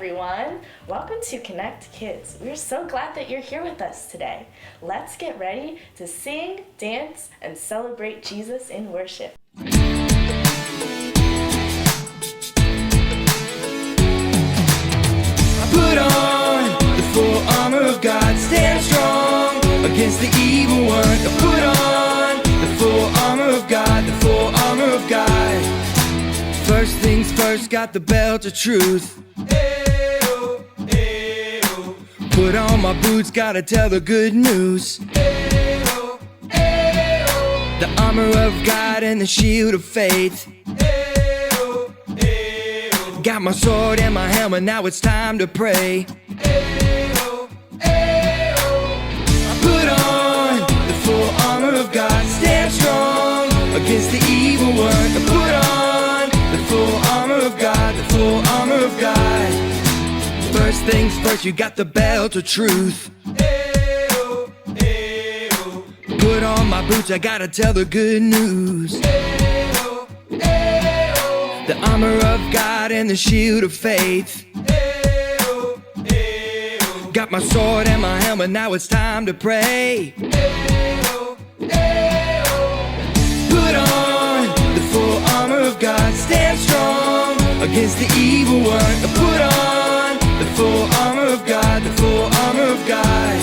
everyone. Welcome to Connect Kids. We're so glad that you're here with us today. Let's get ready to sing, dance, and celebrate Jesus in worship. Put on the full armor of God, stand strong against the evil one. Put on the full armor of God, the full armor of God. First things first, got the belt of truth. Ayo, ayo. Put on my boots, gotta tell the good news. Ayo, ayo. The armor of God and the shield of faith. Ayo, ayo. Got my sword and my helmet, now it's time to pray. Ayo, ayo. Put on the full armor of God, stand strong against the evil one. Put on the full armor of God, the full armor of God. First things first, you got the belt of truth. Ayo, ayo. Put on my boots, I gotta tell the good news. Ayo, ayo. The armor of God and the shield of faith. Ayo, ayo. Got my sword and my helmet, now it's time to pray. Ayo, ayo. Put on the full armor of God, stand strong against the evil one. Put on the full armor of God, the full armor of God.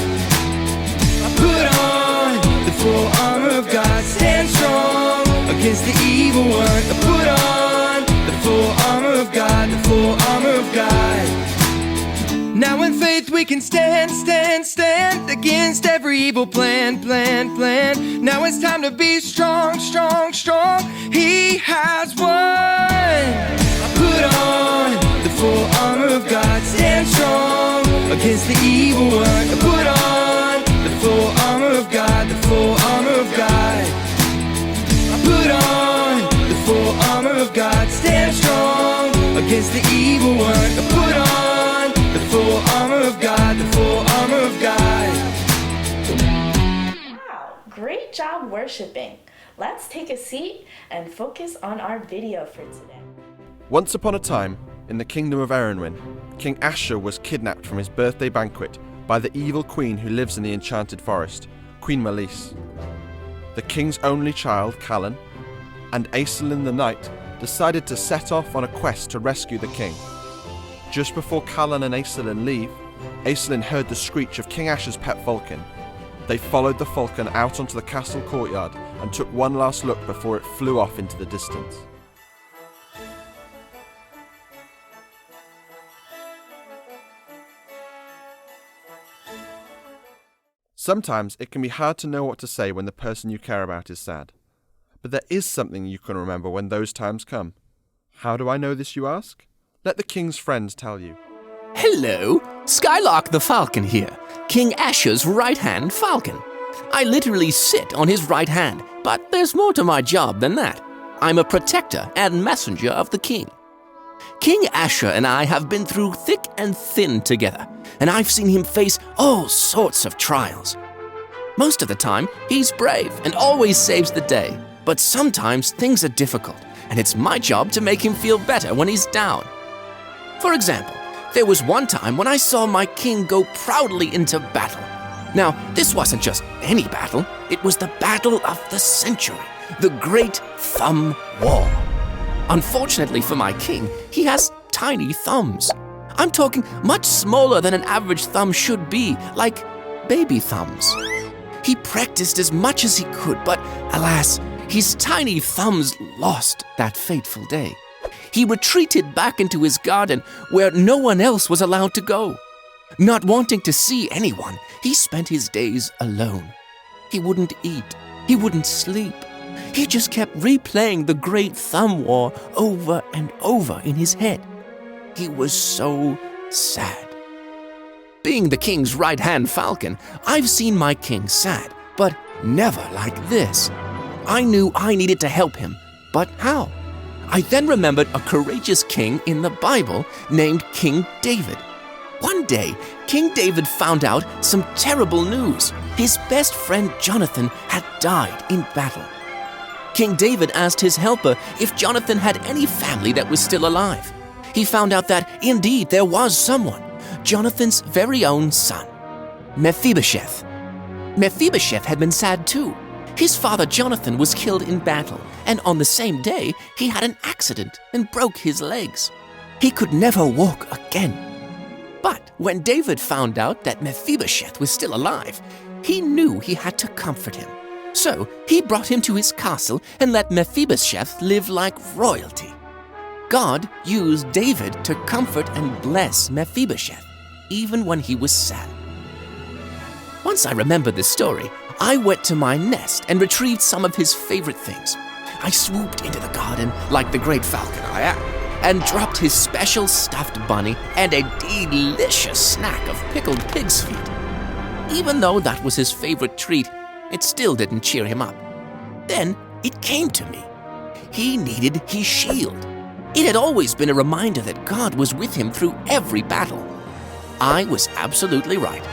Put on the full armor of God, stand strong against the evil one. Put on the full armor of God, the full armor of God. Now in faith we can stand against every evil plan. Now it's time to be strong. He has won. Put on the full armor of God, stand strong against the evil one. Put on the full armor of God, the full armor of God. Put on the full armor of God, stand strong against the evil one. Put on the full armor of God, the full armor of God. Wow, great job worshiping. Let's take a seat and focus on our video for today. Once upon a time, in the kingdom of Erenwyn, King Asher was kidnapped from his birthday banquet by the evil queen who lives in the enchanted forest, Queen Malice. The king's only child, Callan, and Aesilin the knight decided to set off on a quest to rescue the king. Just before Callan and Aesilin leave, Aesilin heard the screech of King Asher's pet falcon. They followed the falcon out onto the castle courtyard and took one last look before it flew off into the distance. Sometimes it can be hard to know what to say when the person you care about is sad. But there is something you can remember when those times come. How do I know this, you ask? Let the king's friends tell you. Hello, Skylark the Falcon here, King Asher's right-hand falcon. I literally sit on his right hand, but there's more to my job than that. I'm a protector and messenger of the king. King Asher and I have been through thick and thin together, and I've seen him face all sorts of trials. Most of the time, he's brave and always saves the day, but sometimes things are difficult, and it's my job to make him feel better when he's down. For example, there was one time when I saw my king go proudly into battle. Now, this wasn't just any battle, it was the battle of the century, the Great Thumb War. Unfortunately for my king, he has tiny thumbs. I'm talking much smaller than an average thumb should be, like baby thumbs. He practiced as much as he could, but alas, his tiny thumbs lost that fateful day. He retreated back into his garden where no one else was allowed to go. Not wanting to see anyone, he spent his days alone. He wouldn't eat, he wouldn't sleep. He just kept replaying the Great Thumb War over and over in his head. He was so sad. Being the king's right-hand falcon, I've seen my king sad, but never like this. I knew I needed to help him, but how? I then remembered a courageous king in the Bible named King David. One day, King David found out some terrible news. His best friend Jonathan had died in battle. King David asked his helper if Jonathan had any family that was still alive. he found out that indeed there was someone, Jonathan's very own son, Mephibosheth. Mephibosheth had been sad too. His father Jonathan was killed in battle, and on the same day he had an accident and broke his legs. He could never walk again. But when David found out that Mephibosheth was still alive, he knew he had to comfort him. So he brought him to his castle and let Mephibosheth live like royalty. God used David to comfort and bless Mephibosheth, even when he was sad. Once I remembered this story, I went to my nest and retrieved some of his favorite things. I swooped into the garden like the great falcon I am, and dropped his special stuffed bunny and a delicious snack of pickled pig's feet. Even though that was his favorite treat, it still didn't cheer him up. Then it came to me. He needed his shield. It had always been a reminder that God was with him through every battle. I was absolutely right.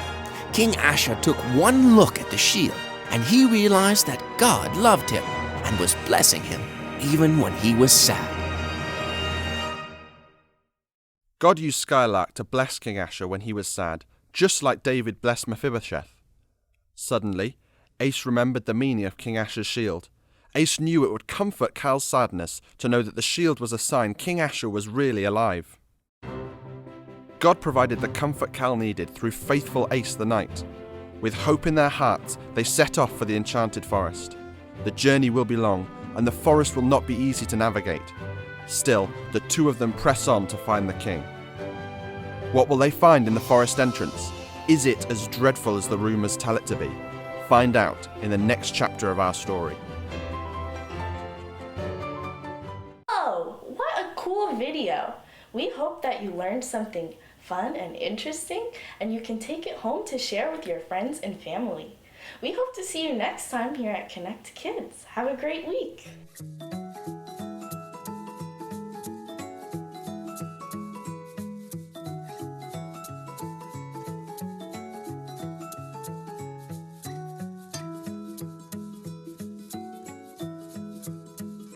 King Asa took one look at the shield, and he realized that God loved him and was blessing him even when he was sad. God used Skylark to bless King Asa when he was sad, just like David blessed Mephibosheth. Suddenly, Ace remembered the meaning of King Asa's shield. Ace knew it would comfort Cal's sadness to know that the shield was a sign King Asa was really alive. God provided the comfort Cal needed through faithful Ace the knight. With hope in their hearts, they set off for the enchanted forest. The journey will be long, and the forest will not be easy to navigate. Still, the two of them press on to find the king. What will they find in the forest entrance? Is it as dreadful as the rumours tell it to be? Find out in the next chapter of our story. Oh, what a cool video! We hope that you learned something fun and interesting, and you can take it home to share with your friends and family. We hope to see you next time here at Connect Kids. Have a great week!